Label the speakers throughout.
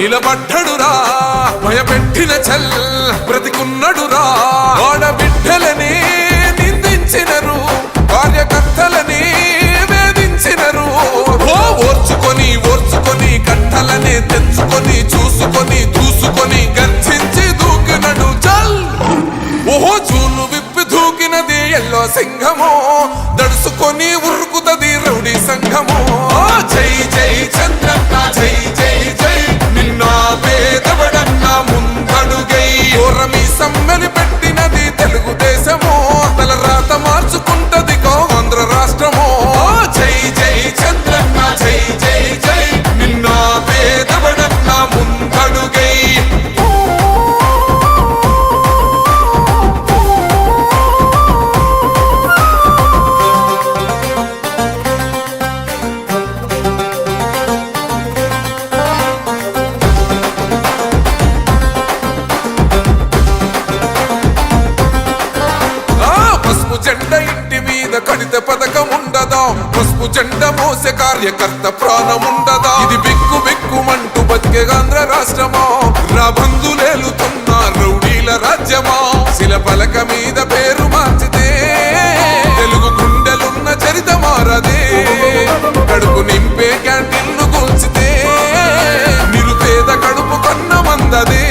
Speaker 1: నిలబడ్డడురా భయపెట్టిన చల్ బ్రతికున్నడురా ఆడబిడ్డలని నిందించినరు కార్యకర్తలని వేధించినరు ఓర్చుకొని ఓర్చుకొని కట్టలనే తెంచుకొని చూసుకొని దూసుకొని గర్జించి దూకినడు చల్ ఓహో చూలు విప్పి దూకినది ఎల్లో సింహమో దడుసుకొని ఉరుకుతది రౌడీ సంఘమో జై జై చంద్రన్న జై జై జై నిన్న పేదవడన్న ముందడుగై ఓరమి సమ్మెలి పెట్టినది తెలుగుదేశమో తల రాత మార్చుకుంటది ఆంధ్ర రాష్ట్రమో జై జై చంద్రన్న జై జై జై నిన్న పేదవడన్న ముందడుగై జెండ ఇంటి మీద కడిత పథకం ఉండదా పసుపు జెండ మోసే కార్యకర్త ప్రాణముండదా ఇది బిక్కు బిక్కుమంటూ బతికే ఆంధ్ర రాష్ట్రమా రా బంధులేలుతున్న రౌడీల రాజ్యమా శిల పలక మీద పేరు మార్చితే తెలుగు గుండెలున్న చరిత మారదే కడుపు నింపే క్యాంటీన్లు కూల్చితే నిరుపేద కడుపు కన్న మందదే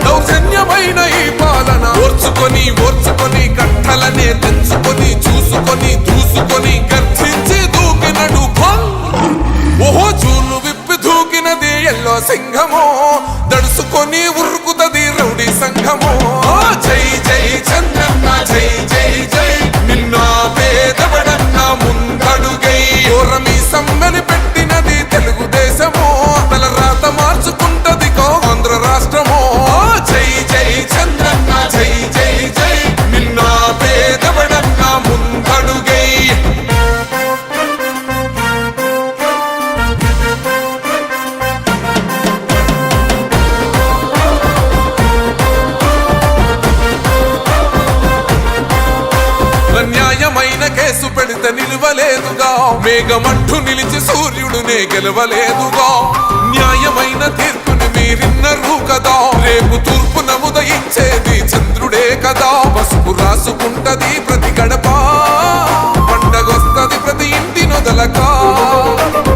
Speaker 1: దౌర్జన్యమైన ఈ పాలన ఓర్చుకొని ఓర్చుకొని కట్టలనే తెంచుకొని చూసుకొని దూసుకొని గర్జించి దూకినడు ఓహో చూలు విప్పి దూకినది ఎల్లో సింహమో దడుసుకొని ఉరుకుతది రౌడీ సంఘమో జై జై చంద్రన్న జై జై జై నిన్న పేదవడన్న ముందడుగై ఓరమి సమ్మెలి పెట్టినది తెలుగుదేశమో తల రాత మార్చుకుంటది ఆంధ్ర రాష్ట్రమో జై జై చంద్రన్న జై జై జై నిన్న పేదవడన్న ముందడుగై న్యాయమైన కేసు పెడితే నిలవలేదుగా మేఘమంటూ నిలిచి సూర్యుడునే గెలవలేదుగా న్యాయమైన తీర్పుని మీరిన్నరు కదా రేపు తూర్పు నముదయించేది చంద్రుడే కదా పసుపు రాసుకుంటది ప్రతి గడప పండగొస్తది ప్రతి ఇంటి నొదలక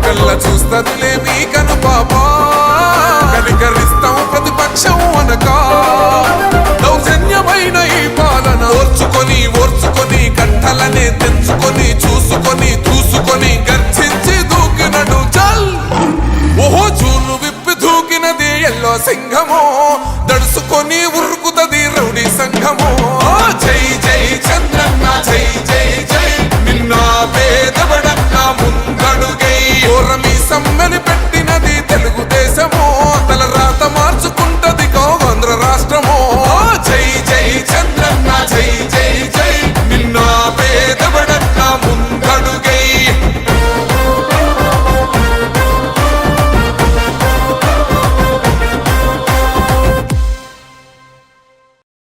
Speaker 1: కళ్ళ చూస్తదిలే మీ కను పాప కనికరిస్తాం ప్రతిపక్షం అనక దౌర్జన్యమైన ఈ పాలన ఓర్చుకొని ఓర్చుకొని కట్టలనే తెంచుకొని చూసుకొని దూసుకొని గర్జించి దూకినడు చల్ ఓహో చూలు విప్పి దూకినది ఎల్లో సింహమో దడుసుకొని ఉరుకుతది రౌడీ సంఘమో జై జై చంద్రన్న జై జై జై నిన్న పేదవడన్న ముందడుగై ఓరమి సమ్మెలి పెట్టినది తెలుగుదేశమో తల రాత మార్చుకుంటది ఆంధ్ర రాష్ట్రమో జై జై చంద్రన్న జై జై జై నిన్న పేదవడన్న ముందడుగై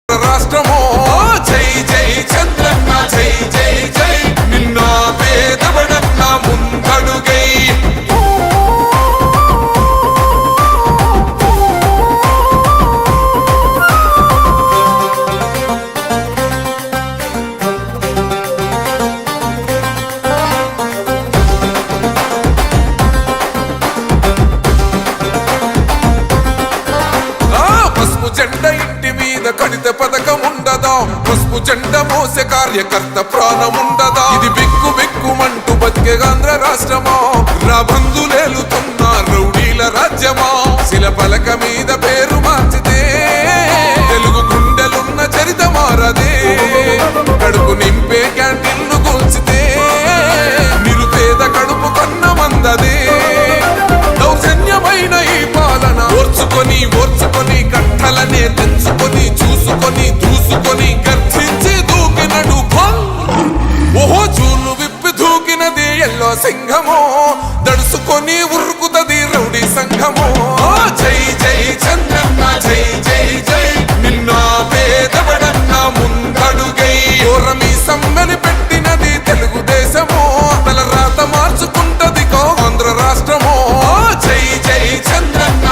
Speaker 1: రాష్ట్రమో జై జై చంద్రన్న జై జై జై నిన్న పేదవడన్న ముందడుగై పసుపు జెండ ఇంటి మీద కడిత పథకం ఉండదా పసుపు జెండ మోసే కార్యకర్త ప్రాణముండదా ఇది బిక్కు బిక్కుమంటూ బతికే ఆంధ్ర రాష్ట్రమా రా బంధులేలుతున్న రౌడీల రాజ్యమా శిల పలక మీద పేరు మార్చితే తెలుగు గుండెలున్న చరిత మారదే కడుపు నింపే క్యాంటీన్లు కూల్చితే నిరుపేద కడుపు కన్న మందదే దౌర్జన్యమైన ఈ పాలన ఓర్చుకొని ఓర్చుకొని కట్టలనే తెంచుకొని చూసుకొని దూసుకొని గర్జించి దూకినడు ఓహో చూలు విప్పి దూకినది ఎల్లో సింహమో దడుసుకొని ఉరుకుతది రౌడీ సంఘమో జై జై చంద్రన్న జై జై జై నిన్న పేదవడన్న ముందడుగై ఓరమి సమ్మెలి పెట్టినది తెలుగుదేశమో తల రాత మార్చుకుంటది ఆంధ్ర రాష్ట్రమో జై జై చంద్రన్న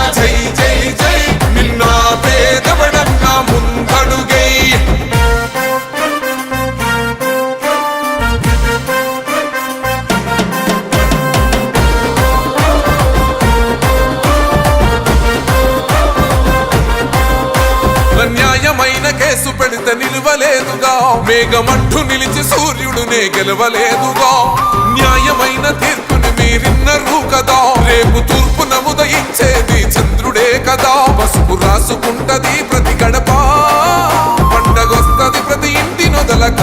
Speaker 1: లేదుగా, మేఘమంటూ నిలిచి సూర్యుడునే గెలవలేదుగా, న్యాయమైన తీర్పుని మీరిన్నరు కదా, రేపు తూర్పున ఉదయించేది చంద్రుడే కదా, పసుపు రాసుకుంటది ప్రతి గడప, పండగొస్తది ప్రతి ఇంటి నొదలక,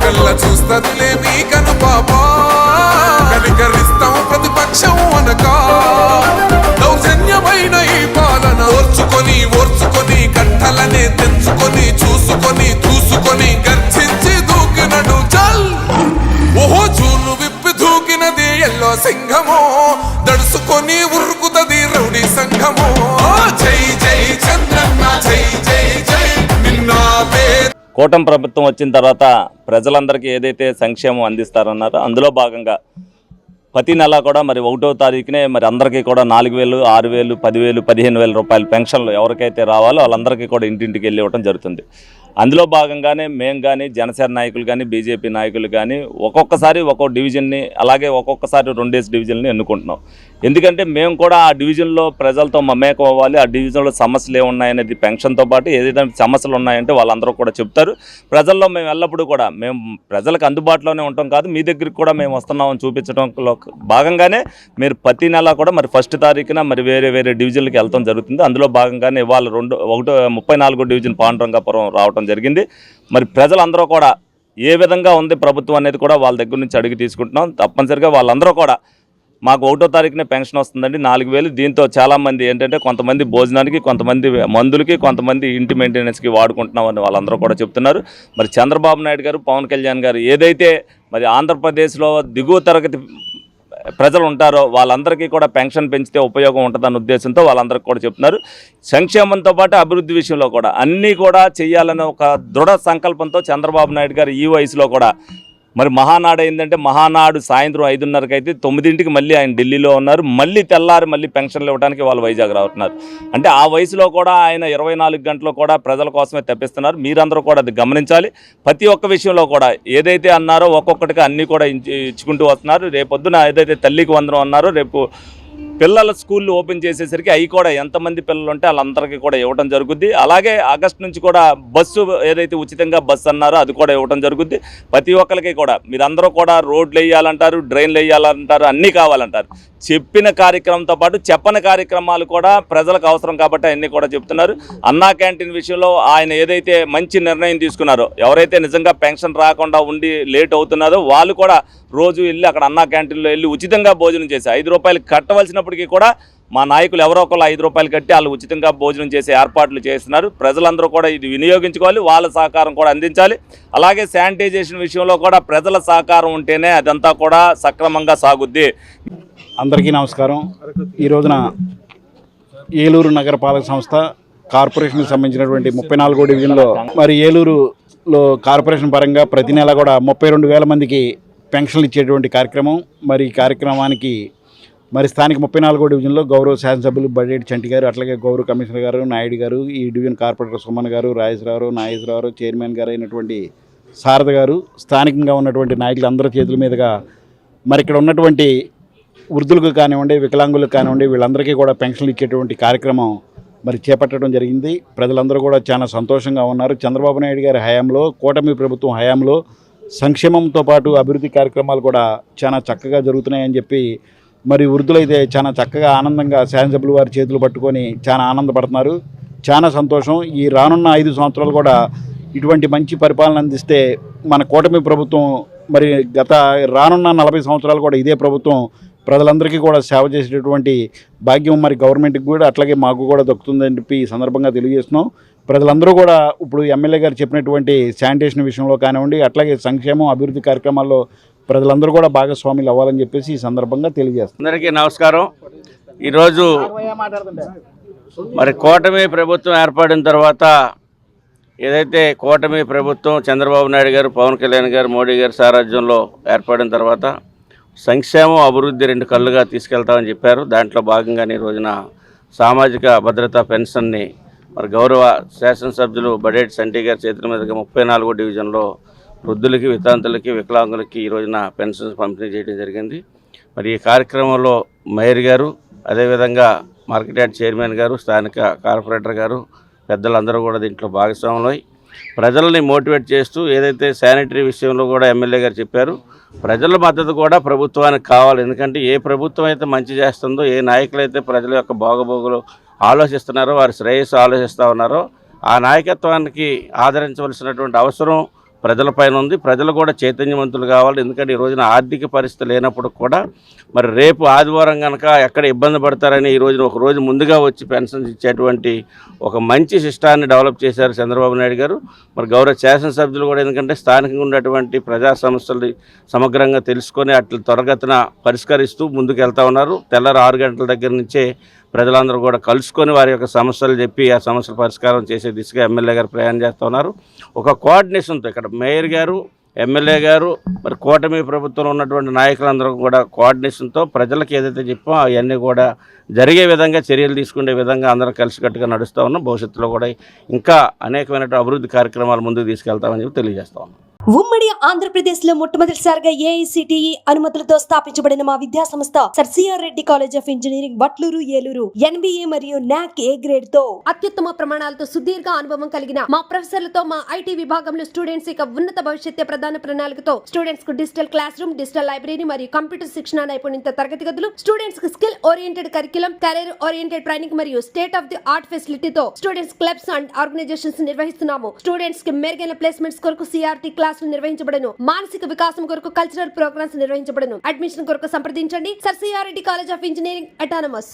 Speaker 1: కళ్ళ చూస్తదిలే మీ కను పాప, కనికరిస్తాం ప్రతిపక్షం అనక, దౌర్జన్యమైన ఈ పాలన ఓర్చుకొని కట్టలనే తెంచుకొని చూసుకొని దూసుకొని గర్జించి దూకినడు చల్, ఓహో చూలు విప్పి దూకినది ఎల్లో సింహమో, దడుసుకొని ఉరుకుతది రౌడీ సంఘమో, జై జై చంద్రన్న జై జై జై నిన్న
Speaker 2: కూటమి ప్రభుత్వం వచ్చిన తర్వాత ప్రజలందరికీ ఏదైతే సంక్షేమం అందిస్తారన్నారో అందులో భాగంగా ప్రతి నెల కూడా మరి 1వ తారీఖునే మరి అందరికీ కూడా 4,000, 6,000, 10,000, 15,000 రూపాయల పెన్షన్లు ఎవరికైతే రావాలో వాళ్ళందరికీ కూడా ఇంటింటికి వెళ్ళి ఇవ్వడం జరుగుతుంది. అందులో భాగంగానే మేము కానీ జనసేన నాయకులు కానీ బీజేపీ నాయకులు కానీ ఒక్కొక్కసారి ఒక్కో డివిజన్ని అలాగే ఒక్కొక్కసారి 2 డివిజన్ని ఎన్నుకుంటున్నాం. ఎందుకంటే మేము కూడా ఆ డివిజన్లో ప్రజలతో మమేకం అవ్వాలి, ఆ డివిజన్లో సమస్యలు ఏమున్నాయనేది పెన్షన్తో పాటు ఏదైతే సమస్యలు ఉన్నాయంటే వాళ్ళందరూ కూడా చెప్తారు. ప్రజల్లో మేము ఎల్లప్పుడూ కూడా మేము ప్రజలకు అందుబాటులోనే ఉంటాం కాదు, మీ దగ్గరికి కూడా మేము వస్తున్నామని చూపించడంలో భాగంగానే మీరు ప్రతి నెల కూడా మరి 1వ తారీఖున మరి వేరే డివిజన్లకి వెళ్తాం జరుగుతుంది. అందులో భాగంగానే ఇవాళ 34వ డివిజన్ పాండురంగాపురం రావడం జరిగింది. మరి ప్రజలందరూ కూడా ఏ విధంగా ఉంది ప్రభుత్వం అనేది కూడా వాళ్ళ దగ్గర నుంచి అడిగి తీసుకుంటున్నాం. తప్పనిసరిగా వాళ్ళందరూ కూడా మాకు 1వ తారీఖునే పెన్షన్ వస్తుందండి 4,000. దీంతో చాలామంది ఏంటంటే కొంతమంది భోజనానికి, కొంతమంది మందులకి, కొంతమంది ఇంటి మెయింటెనెన్స్కి వాడుకుంటున్నామని వాళ్ళందరూ కూడా చెప్తున్నారు. మరి చంద్రబాబు నాయుడు గారు, పవన్ కళ్యాణ్ గారు ఏదైతే మరి ఆంధ్రప్రదేశ్లో దిగువ తరగతి ప్రజలు ఉంటారో వాళ్ళందరికీ కూడా పెన్షన్ పెంచితే ఉపయోగం ఉంటుందన్న ఉద్దేశంతో వాళ్ళందరికీ కూడా చెప్తున్నారు. సంక్షేమంతో పాటు అభివృద్ధి విషయంలో కూడా అన్నీ కూడా చేయాలనే ఒక దృఢ సంకల్పంతో చంద్రబాబు నాయుడు గారు ఈ వయసులో కూడా మరి మహానాడు అయిందంటే మహానాడు సాయంత్రం 5:30కి అయితే 9ంటికి మళ్ళీ ఆయన ఢిల్లీలో ఉన్నారు. మళ్ళీ తెల్లారి మళ్ళీ పెన్షన్లు ఇవ్వడానికి వాళ్ళు వైజాగ్ రావుతున్నారు. అంటే ఆ వయసులో కూడా ఆయన 24 గంటలు కూడా ప్రజల కోసమే తెప్పిస్తున్నారు. మీరందరూ కూడా అది గమనించాలి. ప్రతి ఒక్క విషయంలో కూడా ఏదైతే అన్నారో ఒక్కొక్కటిగా అన్నీ కూడా ఇచ్చుకుంటూ వస్తున్నారు. రేపొద్దున ఏదైతే తల్లికి వందనం అన్నారో రేపు పిల్లల స్కూళ్ళు ఓపెన్ చేసేసరికి అవి కూడా ఎంతమంది పిల్లలు ఉంటే వాళ్ళందరికీ కూడా ఇవ్వడం జరుగుద్ది. అలాగే ఆగస్టు నుంచి కూడా బస్సు ఏదైతే ఉచితంగా బస్సు అన్నారో అది కూడా ఇవ్వడం జరుగుద్ది. ప్రతి ఒక్కరికి కూడా మీరందరూ కూడా రోడ్లు వేయాలంటారు, డ్రైన్లు వేయాలంటారు, అన్నీ కావాలంటారు. చెప్పిన కార్యక్రమంతో పాటు చెప్పని కార్యక్రమాలు కూడా ప్రజలకు అవసరం కాబట్టి అన్నీ కూడా చెప్తున్నారు. అన్నా క్యాంటీన్ విషయంలో ఆయన ఏదైతే మంచి నిర్ణయం తీసుకున్నారో, ఎవరైతే నిజంగా పెన్షన్ రాకుండా ఉండి లేట్ అవుతున్నారో వాళ్ళు కూడా రోజు వెళ్ళి అక్కడ అన్నా క్యాంటీన్లో వెళ్ళి ఉచితంగా భోజనం చేసి 5 రూపాయలు కట్టవలసినప్పటికీ కూడా మా నాయకులు ఎవరో ఒకళ్ళు 5 రూపాయలు కట్టి వాళ్ళు ఉచితంగా భోజనం చేసే ఏర్పాట్లు చేస్తున్నారు. ప్రజలందరూ కూడా ఇది వినియోగించుకోవాలి, వాళ్ళ సహకారం కూడా అందించాలి. అలాగే శానిటైజేషన్ విషయంలో కూడా ప్రజల సహకారం ఉంటేనే అదంతా కూడా సక్రమంగా సాగుద్ది.
Speaker 3: అందరికీ నమస్కారం. ఈ రోజున ఏలూరు నగరపాలక సంస్థ కార్పొరేషన్కి సంబంధించినటువంటి 34వ డివిజన్లో మరి ఏలూరులో కార్పొరేషన్ పరంగా ప్రతి నెల కూడా 32,000 మందికి పెన్షన్లు ఇచ్చేటువంటి కార్యక్రమం. మరి ఈ కార్యక్రమానికి మరి స్థానిక 34వ డివిజన్లో గౌరవ శాసనసభ్యులు బడ్జెట్ చంటి గారు, అట్లాగే గౌరవ కమిషనర్ గారు నాయుడు గారు, ఈ డివిజన్ కార్పొరేటర్ సుమన్ గారు, నాగేశ్వరరావు చైర్మన్ గారు అయినటువంటి శారద గారు, స్థానికంగా ఉన్నటువంటి నాయకులు అందరి చేతుల మీదుగా మరి ఇక్కడ ఉన్నటువంటి వృద్ధులకు కానివ్వండి, వికలాంగులకు కానివ్వండి, వీళ్ళందరికీ కూడా పెన్షన్లు ఇచ్చేటువంటి కార్యక్రమం మరి చేపట్టడం జరిగింది. ప్రజలందరూ కూడా చాలా సంతోషంగా ఉన్నారు. చంద్రబాబు నాయుడు గారి హయాంలో, కూటమి ప్రభుత్వం హయాంలో సంక్షేమంతో పాటు అభివృద్ధి కార్యక్రమాలు కూడా చాలా చక్కగా జరుగుతున్నాయని చెప్పి మరి వృద్ధులైతే చాలా చక్కగా ఆనందంగా శాసనసభ్యులు వారి చేతులు పట్టుకొని చాలా ఆనందపడుతున్నారు. చాలా సంతోషం. ఈ రానున్న 5 సంవత్సరాలు కూడా ఇటువంటి మంచి పరిపాలన అందిస్తే మన కూటమి ప్రభుత్వం మరి గత రానున్న 40 సంవత్సరాలు కూడా ఇదే ప్రభుత్వం ప్రజలందరికీ కూడా సేవ చేసేటటువంటి భాగ్యం మరి గవర్నమెంట్కి కూడా అట్లాగే మాకు కూడా దక్కుతుందని చెప్పి ఈ సందర్భంగా తెలియజేస్తున్నాం. ప్రజలందరూ కూడా ఇప్పుడు ఎమ్మెల్యే గారు చెప్పినటువంటి శానిటేషన్ విషయంలో కానివ్వండి, అట్లాగే సంక్షేమం అభివృద్ధి కార్యక్రమాల్లో ప్రజలందరూ కూడా భాగస్వాములు అవ్వాలని చెప్పేసి ఈ సందర్భంగా తెలియజేస్తున్నాం.
Speaker 4: అందరికీ నమస్కారం. ఈరోజు మరి కూటమి ప్రభుత్వం ఏర్పడిన తర్వాత ఏదైతే కూటమి ప్రభుత్వం చంద్రబాబు నాయుడు గారు, పవన్ కళ్యాణ్ గారు, మోడీ గారి సారథ్యంలో ఏర్పడిన తర్వాత సంక్షేమం అభివృద్ధి 2 కళ్ళుగా తీసుకెళ్తామని చెప్పారు. దాంట్లో భాగంగానే ఈ రోజున సామాజిక భద్రతా పెన్షన్ని మరి గౌరవ శాసనసభ్యులు బడ్జెట్ చంటి గారి చేతుల మీదుగా 34వ డివిజన్లో వృద్ధులకి, వితంతులకి, వికలాంగులకి ఈ రోజున పెన్షన్స్ పంపిణీ చేయడం జరిగింది. మరి ఈ కార్యక్రమంలో మేయర్ గారు, అదేవిధంగా మార్కెట్ యార్డ్ చైర్మన్ గారు, స్థానిక కార్పొరేటర్ గారు, పెద్దలందరూ కూడా దీంట్లో భాగస్వాములై ప్రజల్ని మోటివేట్ చేస్తూ ఏదైతే శానిటరీ విషయంలో కూడా ఎమ్మెల్యే గారు చెప్పారు, ప్రజల మద్దతు కూడా ప్రభుత్వానికి కావాలి. ఎందుకంటే ఏ ప్రభుత్వం అయితే మంచి చేస్తుందో, ఏ నాయకులు అయితే ప్రజల యొక్క బాగోగులు ఆలోచిస్తున్నారో, వారి శ్రేయస్సు ఆలోచిస్తూ ఉన్నారో ఆ నాయకత్వానికి ఆదరించవలసినటువంటి అవసరం ప్రజలపైన ఉంది. ప్రజలు కూడా చైతన్యవంతులు కావాలి. ఎందుకంటే ఈ రోజున ఆర్థిక పరిస్థితి లేనప్పుడు కూడా మరి రేపు ఆదివారం కనుక ఎక్కడ ఇబ్బంది పడతారని ఈ రోజున ఒక రోజు ముందుగా వచ్చి పెన్షన్స్ ఇచ్చేటువంటి ఒక మంచి సిస్టాన్ని డెవలప్ చేశారు చంద్రబాబు నాయుడు గారు. మరి గౌరవ శాసనసభ్యులు కూడా ఎందుకంటే స్థానికంగా ఉన్నటువంటి ప్రజా సమస్యలు సమగ్రంగా తెలుసుకొని అట్లా త్వరగతిన పరిష్కరిస్తూ ముందుకు వెళ్తూ ఉన్నారు. తెల్లారి 6 గంటల దగ్గర నుంచే ప్రజలందరూ కూడా కలుసుకొని వారి యొక్క సమస్యలు చెప్పి ఆ సమస్యల పరిష్కారం చేసే దిశగా ఎమ్మెల్యే గారు ప్రయాణం చేస్తూ ఉన్నారు. ఒక కోఆర్డినేషన్తో ఇక్కడ మేయర్ గారు, ఎమ్మెల్యే గారు, మరి కూటమి ప్రభుత్వంలో ఉన్నటువంటి నాయకులందరూ కూడా కోఆర్డినేషన్తో ప్రజలకు ఏదైతే చెప్పామో అవన్నీ కూడా జరిగే విధంగా చర్యలు తీసుకునే విధంగా అందరం కలిసికట్టుగా నడుస్తూ ఉన్నాం. భవిష్యత్తులో కూడా ఇంకా అనేకమైన అభివృద్ధి కార్యక్రమాలు ముందుకు తీసుకెళ్తామని చెప్పి తెలియజేస్తా ఉన్నాం.
Speaker 5: ఉమ్మడి ఆంధ్రప్రదేశ్ లో మొట్టమొదటిసారిగా ఏఐసిటిఈ అనుమతులతో స్థాపించబడిన మా విద్యా సంస్థ sir CR Reddy college of engineering Vatluru Eluru NBA మరియు నాక్ ఏ గ్రేడ్ తో అత్యుత్తమ ప్రమాణాలతో సుదీర్ఘ అనుభవం కలిగిన మా ప్రొఫెసర్లతో మా ఐటీ విభాగంలో స్టూడెంట్స్ యొక్క ఉన్నత భవిష్యత్తు ప్రధాన ప్రణాళికతో స్టూడెంట్స్ కు digital classroom, digital library మరియు కంప్యూటర్ శిక్షణ నైపుణ్యత తరగతి గదులు, స్టూడెంట్స్ కు skill oriented curriculum, career oriented training మరియు స్టేట్ ఆఫ్ ది ఆర్ట్ ఫెసిలిటీతో స్టూడెంట్స్ క్లబ్స్ అండ్ ఆర్గనైజేషన్స్ నిర్వహిస్తున్నాము. స్టూడెంట్స్ కి మెరుగైన ప్లేస్మెంట్స్ కొరకు సిఆర్టీ క్లాసులు నిర్వహించబడను. మానసిక వికాసం కొరకు కల్చరల్ ప్రోగ్రామ్స్ నిర్వహించబడను. అడ్మిషన్ కొరకు సంప్రదించండి. Sir CR Reddy college of engineering autonomous.